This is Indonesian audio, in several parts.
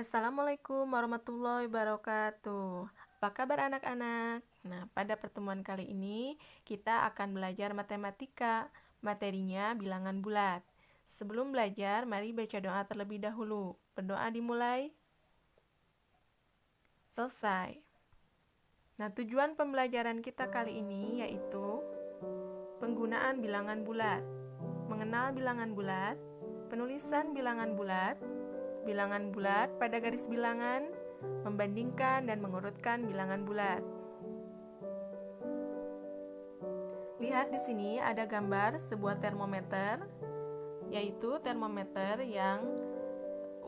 Assalamualaikum warahmatullahi wabarakatuh. Apa kabar anak-anak? Nah, pada pertemuan kali ini kita akan belajar matematika. Materinya bilangan bulat. Sebelum belajar, mari baca doa terlebih dahulu. Berdoa dimulai. Selesai. Nah, tujuan pembelajaran kita kali ini yaitu penggunaan bilangan bulat, mengenal bilangan bulat, penulisan bilangan bulat pada garis bilangan, membandingkan dan mengurutkan bilangan bulat. Lihat di sini ada gambar sebuah termometer, yaitu termometer yang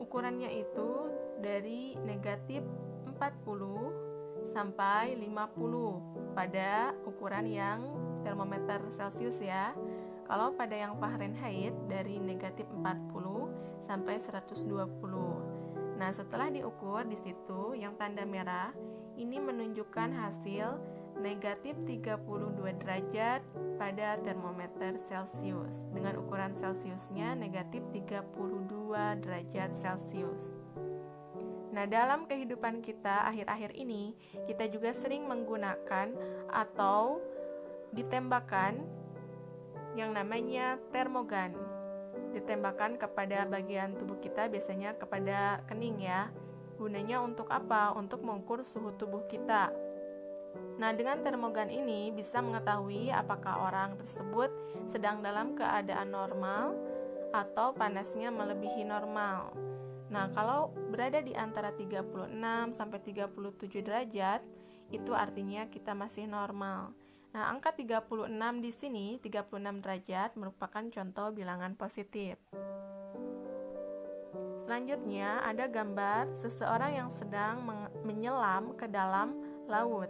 ukurannya itu dari negatif 40 sampai 50 pada ukuran yang termometer Celcius ya. Kalau pada yang Fahrenheit dari negatif 40 sampai 120. Nah, setelah diukur di situ yang tanda merah, ini menunjukkan hasil negatif 32 derajat pada termometer Celcius. Dengan ukuran Celciusnya negatif 32 derajat Celcius. Nah, dalam kehidupan kita akhir-akhir ini, kita juga sering menggunakan atau ditembakkan yang namanya termogan. Ditembakkan kepada bagian tubuh kita, biasanya kepada kening ya. Gunanya untuk apa? Untuk mengukur suhu tubuh kita. Nah, dengan termogan ini bisa mengetahui apakah orang tersebut sedang dalam keadaan normal atau panasnya melebihi normal. Nah, kalau berada di antara 36 sampai 37 derajat, itu artinya kita masih normal. Nah, angka 36 di sini, 36 derajat merupakan contoh bilangan positif. Selanjutnya, ada gambar seseorang yang sedang menyelam ke dalam laut.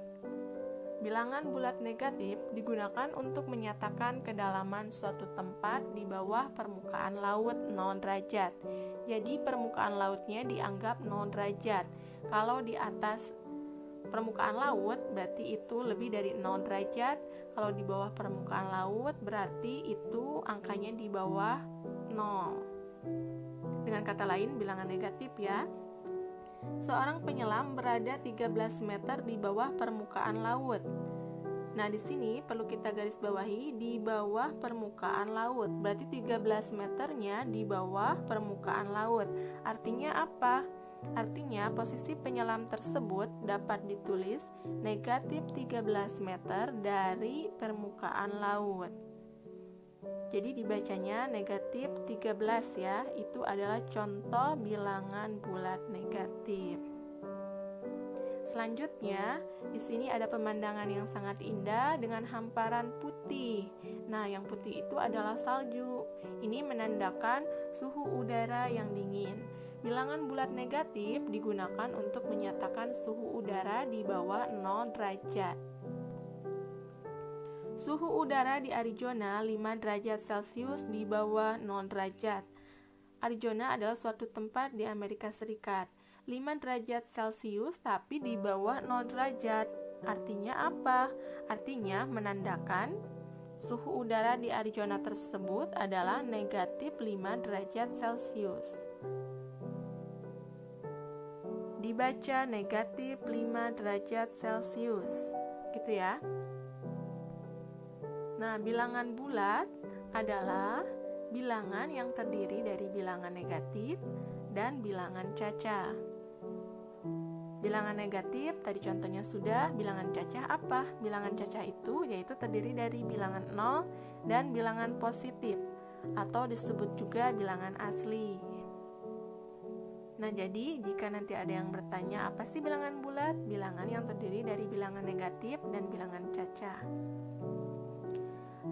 Bilangan bulat negatif digunakan untuk menyatakan kedalaman suatu tempat di bawah permukaan laut 0 derajat. Jadi permukaan lautnya dianggap 0 derajat. Kalau di atas permukaan laut berarti itu lebih dari 0 derajat. Kalau di bawah permukaan laut berarti itu angkanya di bawah 0. Dengan kata lain bilangan negatif ya. Seorang penyelam berada 13 meter di bawah permukaan laut. Nah, di sini perlu kita garis bawahi di bawah permukaan laut. Berarti 13 meternya di bawah permukaan laut. Artinya apa? Artinya posisi penyelam tersebut dapat ditulis negatif 13 meter dari permukaan laut. Jadi dibacanya negatif 13 ya, itu adalah contoh bilangan bulat negatif. Selanjutnya, di sini ada pemandangan yang sangat indah dengan hamparan putih. Nah, yang putih itu adalah salju. Ini menandakan suhu udara yang dingin. Bilangan bulat negatif digunakan untuk menyatakan suhu udara di bawah 0 derajat. Suhu udara di Arizona 5 derajat Celcius di bawah 0 derajat. Arizona adalah suatu tempat di Amerika Serikat. 5 derajat Celcius tapi di bawah 0 derajat. Artinya apa? Artinya menandakan suhu udara di Arizona tersebut adalah negatif 5 derajat Celcius. Dibaca negatif 5 derajat Celcius. Gitu ya. Nah, bilangan bulat adalah bilangan yang terdiri dari bilangan negatif dan bilangan cacah. Bilangan negatif, tadi contohnya sudah. Bilangan cacah apa? Bilangan cacah itu yaitu terdiri dari bilangan 0 dan bilangan positif, atau disebut juga bilangan asli. Nah, jadi jika nanti ada yang bertanya apa sih bilangan bulat? Bilangan yang terdiri dari bilangan negatif dan bilangan cacah.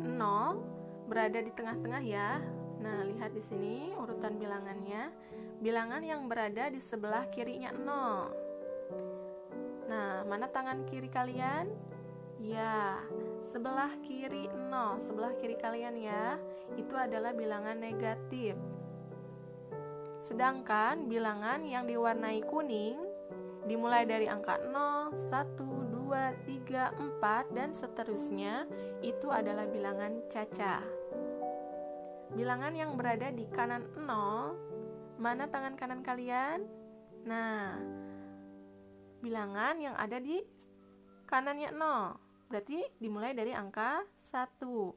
0 berada di tengah-tengah ya. Nah, lihat di sini urutan bilangannya. Bilangan yang berada di sebelah kirinya 0. Nah, mana tangan kiri kalian? Ya, sebelah kiri 0. Sebelah kiri kalian ya. Itu adalah bilangan negatif. Sedangkan bilangan yang diwarnai kuning dimulai dari angka 0, 1, 2, 3, 4, dan seterusnya, itu adalah bilangan cacah. Bilangan yang berada di kanan 0, mana tangan kanan kalian? Nah, bilangan yang ada di kanannya 0. Berarti dimulai dari angka 1.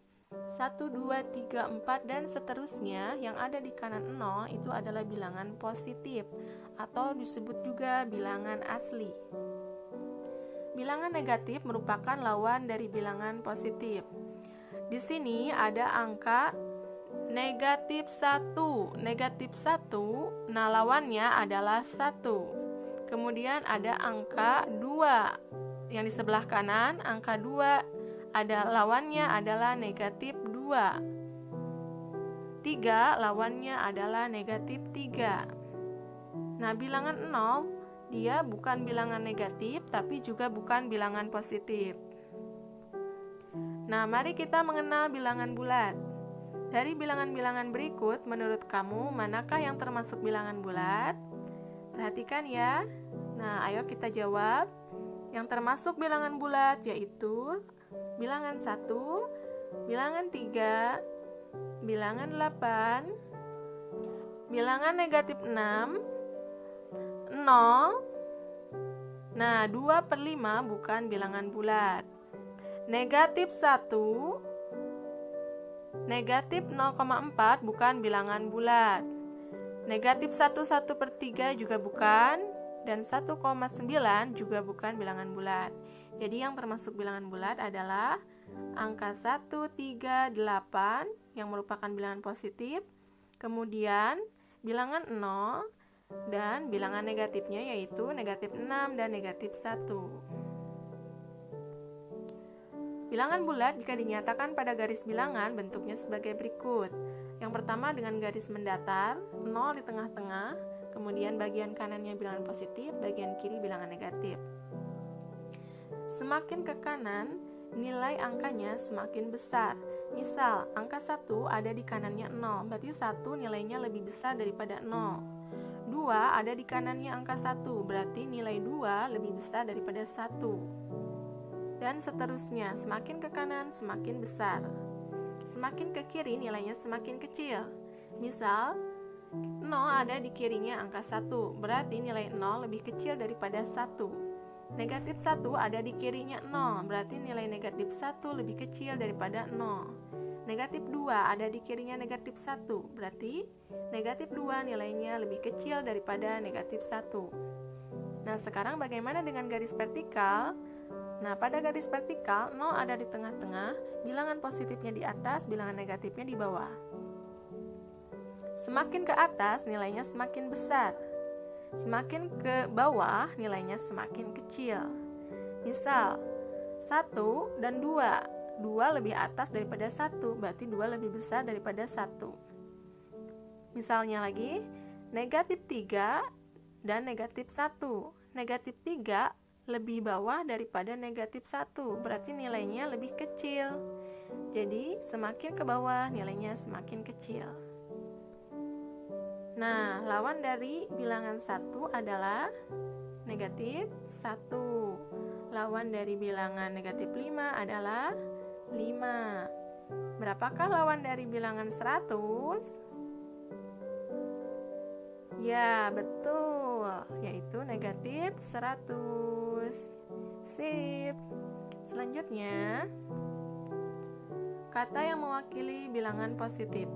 1, 2, 3, 4, dan seterusnya yang ada di kanan 0 itu adalah bilangan positif atau disebut juga bilangan asli. Bilangan negatif merupakan lawan dari bilangan positif. Di sini ada angka negatif 1. Negatif 1, nah lawannya adalah 1. Kemudian ada angka 2. Yang di sebelah kanan, angka 2, ada lawannya adalah negatif 2. 3, lawannya adalah negatif 3. Nah, bilangan 0, dia bukan bilangan negatif, tapi juga bukan bilangan positif. Nah, mari kita mengenal bilangan bulat. Dari bilangan-bilangan berikut, menurut kamu, manakah yang termasuk bilangan bulat? Perhatikan ya. Nah, ayo kita jawab. Yang termasuk bilangan bulat yaitu bilangan 1, bilangan 3, bilangan 8, bilangan negatif 6, 0. Nah, 2/5 bukan bilangan bulat. Negatif 1, negatif 0,4 bukan bilangan bulat. Negatif 1/3 juga bukan. Dan 1,9 juga bukan bilangan bulat. Jadi yang termasuk bilangan bulat adalah angka 1, 3, 8 yang merupakan bilangan positif. Kemudian bilangan 0 dan bilangan negatifnya yaitu negatif 6 dan negatif 1. Bilangan bulat jika dinyatakan pada garis bilangan bentuknya sebagai berikut. Yang pertama dengan garis mendatar, 0 di tengah-tengah. Kemudian bagian kanannya bilangan positif, bagian kiri bilangan negatif. Semakin ke kanan, nilai angkanya semakin besar. Misal, angka 1 ada di kanannya 0, berarti 1 nilainya lebih besar daripada 0. 2 ada di kanannya angka 1, berarti nilai 2 lebih besar daripada 1. Dan seterusnya, semakin ke kanan semakin besar. Semakin ke kiri nilainya semakin kecil. Misal, 0 ada di kirinya angka 1, berarti nilai 0 lebih kecil daripada 1. Negatif 1 ada di kirinya 0, berarti nilai negatif 1 lebih kecil daripada 0. Negatif 2 ada di kirinya negatif 1, berarti negatif 2 nilainya lebih kecil daripada negatif 1. Nah, sekarang bagaimana dengan garis vertikal? Nah, pada garis vertikal, 0 ada di tengah-tengah, bilangan positifnya di atas, bilangan negatifnya di bawah. Semakin ke atas, nilainya semakin besar. Semakin ke bawah, nilainya semakin kecil. Misal, 1 dan 2. 2 lebih atas daripada 1, berarti 2 lebih besar daripada 1. Misalnya lagi, negatif 3 dan negatif 1. Negatif 3 lebih bawah daripada negatif 1, berarti nilainya lebih kecil. Jadi, semakin ke bawah, nilainya semakin kecil. Nah, lawan dari bilangan 1 adalah negatif 1. Lawan dari bilangan negatif 5 adalah 5. Berapakah lawan dari bilangan 100? Ya, betul, yaitu negatif 100. Sip. Selanjutnya, kata yang mewakili bilangan positif.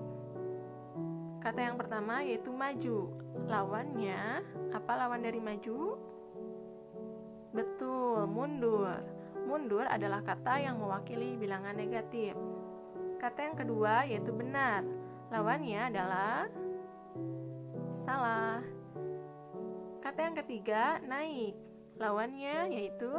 Kata yang pertama yaitu maju. Lawannya, apa lawan dari maju? Betul, mundur. Mundur adalah kata yang mewakili bilangan negatif. Kata yang kedua yaitu benar. Lawannya adalah salah. Kata yang ketiga naik. Lawannya yaitu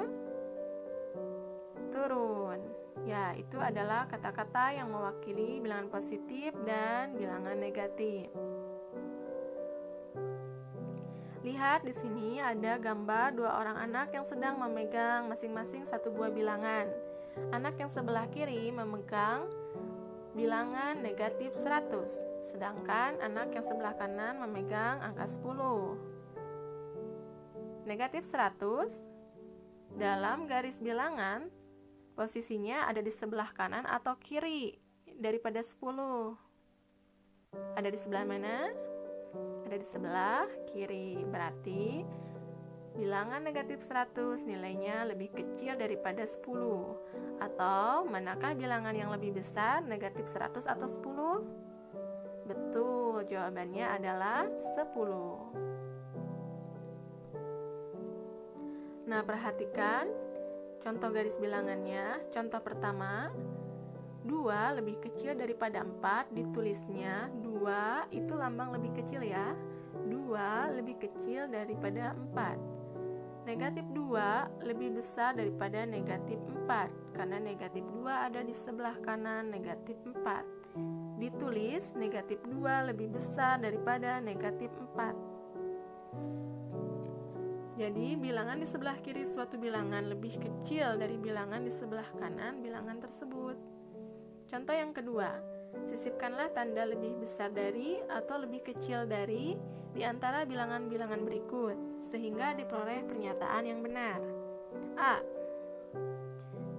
turun. Ya, itu adalah kata-kata yang mewakili bilangan positif dan bilangan negatif. Lihat di sini ada gambar dua orang anak yang sedang memegang masing-masing satu buah bilangan. Anak yang sebelah kiri memegang bilangan negatif 100, sedangkan anak yang sebelah kanan memegang angka 10. Negatif 100 dalam garis bilangan posisinya ada di sebelah kanan atau kiri daripada 10? Ada di sebelah mana? ada di sebelah kiri. Berarti bilangan negatif 100 nilainya lebih kecil daripada 10. Atau manakah bilangan yang lebih besar, negatif 100 atau 10? Betul, jawabannya adalah 10. Nah, perhatikan contoh garis bilangannya. Contoh pertama, 2 lebih kecil daripada 4, ditulisnya 2 itu lambang lebih kecil ya. 2 lebih kecil daripada 4. Negatif 2 lebih besar daripada negatif 4, karena negatif 2 ada di sebelah kanan negatif 4. Ditulis negatif 2 lebih besar daripada negatif 4. Jadi bilangan di sebelah kiri suatu bilangan lebih kecil dari bilangan di sebelah kanan bilangan tersebut. Contoh yang kedua, sisipkanlah tanda lebih besar dari atau lebih kecil dari di antara bilangan-bilangan berikut, sehingga diperoleh pernyataan yang benar. A.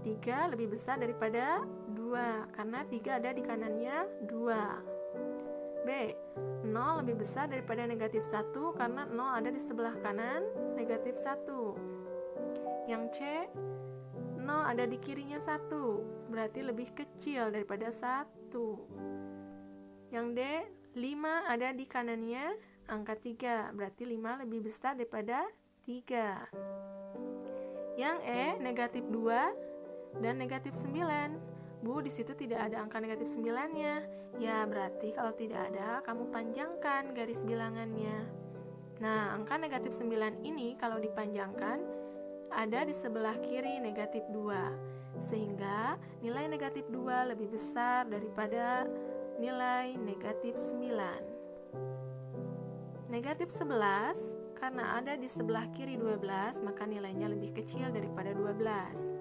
3 lebih besar daripada 2, karena 3 ada di kanannya 2. B. 0 lebih besar daripada negatif 1, karena 0 ada di sebelah kanan negatif 1. Yang C. 0 ada di kirinya 1, berarti lebih kecil daripada 1. Yang D. 5 ada di kanannya angka 3, berarti 5 lebih besar daripada 3. Yang E. negatif 2 dan negatif 9. Bu, di situ tidak ada angka negatif 9-nya. Ya, berarti kalau tidak ada, kamu panjangkan garis bilangannya. Nah, angka negatif 9 ini kalau dipanjangkan, ada di sebelah kiri negatif 2. Sehingga nilai negatif 2 lebih besar daripada nilai negatif 9. Negatif 11, karena ada di sebelah kiri 12, maka nilainya lebih kecil daripada 12.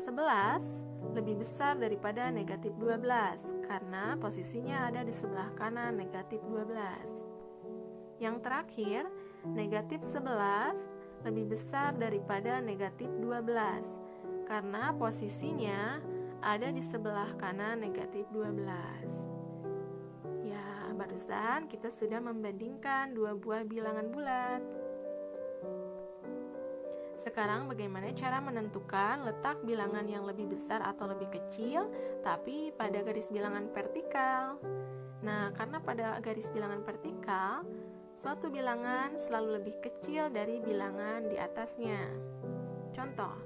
11 lebih besar daripada negatif 12, karena posisinya ada di sebelah kanan negatif 12. Yang terakhir, negatif 11 lebih besar daripada negatif 12, karena posisinya ada di sebelah kanan negatif 12. Ya, barusan kita sudah membandingkan dua buah bilangan bulat. Sekarang bagaimana cara menentukan letak bilangan yang lebih besar atau lebih kecil, tapi pada garis bilangan vertikal? Nah, karena pada garis bilangan vertikal, suatu bilangan selalu lebih kecil dari bilangan di atasnya. Contoh,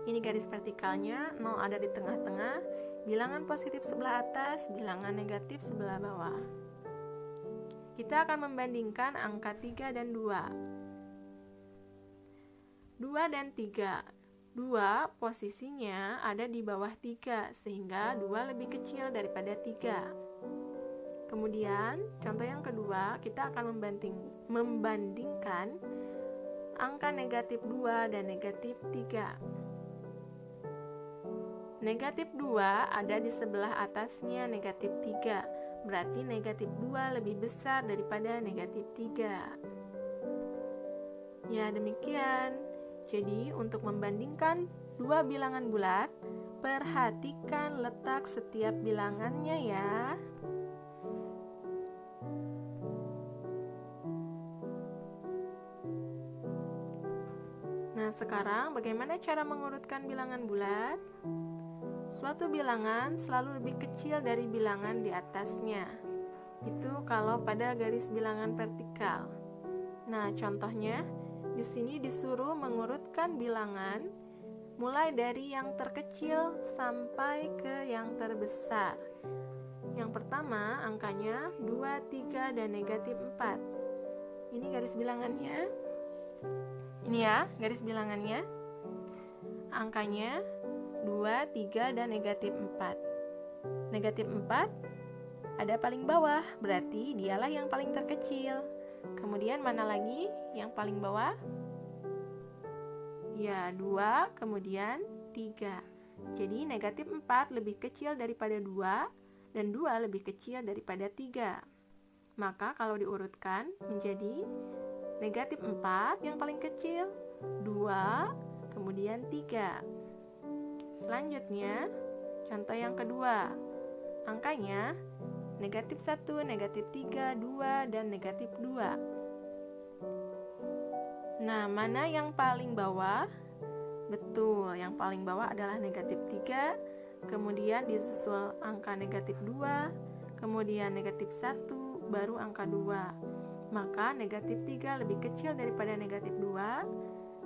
ini garis vertikalnya, 0 ada di tengah-tengah, bilangan positif sebelah atas, bilangan negatif sebelah bawah. Kita akan membandingkan angka 3 dan 2. 2 dan 3. 2 posisinya ada di bawah 3, sehingga 2 lebih kecil daripada 3. Kemudian, contoh yang kedua, kita akan membandingkan angka negatif 2 dan negatif 3. Negatif 2 ada di sebelah atasnya negatif 3, berarti negatif 2 lebih besar daripada negatif 3. Ya, demikian. Jadi, untuk membandingkan dua bilangan bulat, perhatikan letak setiap bilangannya ya. Nah, sekarang bagaimana cara mengurutkan bilangan bulat? Suatu bilangan selalu lebih kecil dari bilangan di atasnya. Itu kalau pada garis bilangan vertikal. Nah, contohnya di sini disuruh mengurutkan bilangan mulai dari yang terkecil sampai ke yang terbesar. Yang pertama angkanya 2, 3, dan negatif 4. Ini garis bilangannya. Ini ya, garis bilangannya. Angkanya 2, 3, dan negatif 4. Negatif 4 ada paling bawah, berarti dialah yang paling terkecil. Kemudian mana lagi yang paling bawah? Ya, 2, kemudian 3. Jadi negatif 4 lebih kecil daripada 2, dan 2 lebih kecil daripada 3. Maka kalau diurutkan menjadi negatif 4 yang paling kecil, 2, kemudian 3. Selanjutnya, contoh yang kedua. Angkanya negatif 1, negatif 3, 2, dan negatif 2. Nah, mana yang paling bawah? Betul, yang paling bawah adalah negatif 3, kemudian disusul angka negatif 2, kemudian negatif 1, baru angka 2. Maka negatif 3 lebih kecil daripada negatif 2,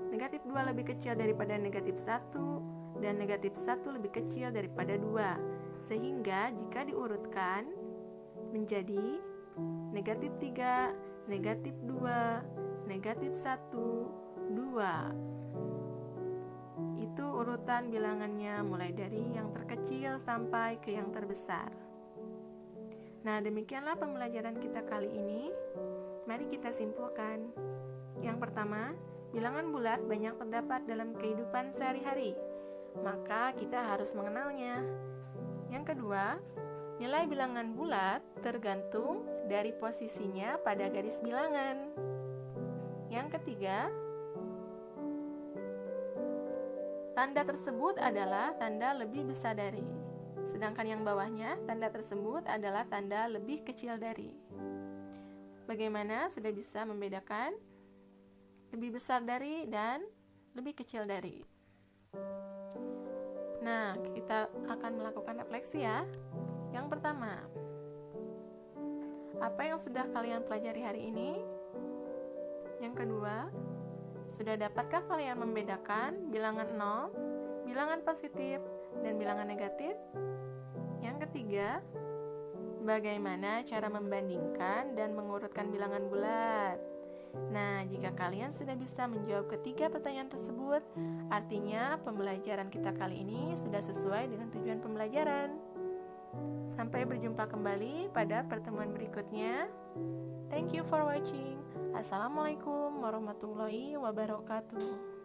negatif 2 lebih kecil daripada negatif 1, dan negatif 1 lebih kecil daripada 2. Sehingga jika diurutkan menjadi negatif 3, negatif 2, negatif 1, 2. Itu urutan bilangannya mulai dari yang terkecil sampai ke yang terbesar. Nah, demikianlah pembelajaran kita kali ini. Mari kita simpulkan. Yang pertama, bilangan bulat banyak terdapat dalam kehidupan sehari-hari, maka kita harus mengenalnya. Yang kedua, nilai bilangan bulat tergantung dari posisinya pada garis bilangan. Yang ketiga, tanda tersebut adalah tanda lebih besar dari, sedangkan yang bawahnya tanda tersebut adalah tanda lebih kecil dari. Bagaimana sudah bisa membedakan lebih besar dari dan lebih kecil dari? Nah, kita akan melakukan refleksi ya. Yang pertama, apa yang sudah kalian pelajari hari ini? Yang kedua, sudah dapatkah kalian membedakan bilangan 0, bilangan positif, dan bilangan negatif? Yang ketiga, bagaimana cara membandingkan dan mengurutkan bilangan bulat? Nah, jika kalian sudah bisa menjawab ketiga pertanyaan tersebut, artinya pembelajaran kita kali ini sudah sesuai dengan tujuan pembelajaran. Sampai berjumpa kembali pada pertemuan berikutnya. Thank you for watching. Assalamualaikum warahmatullahi wabarakatuh.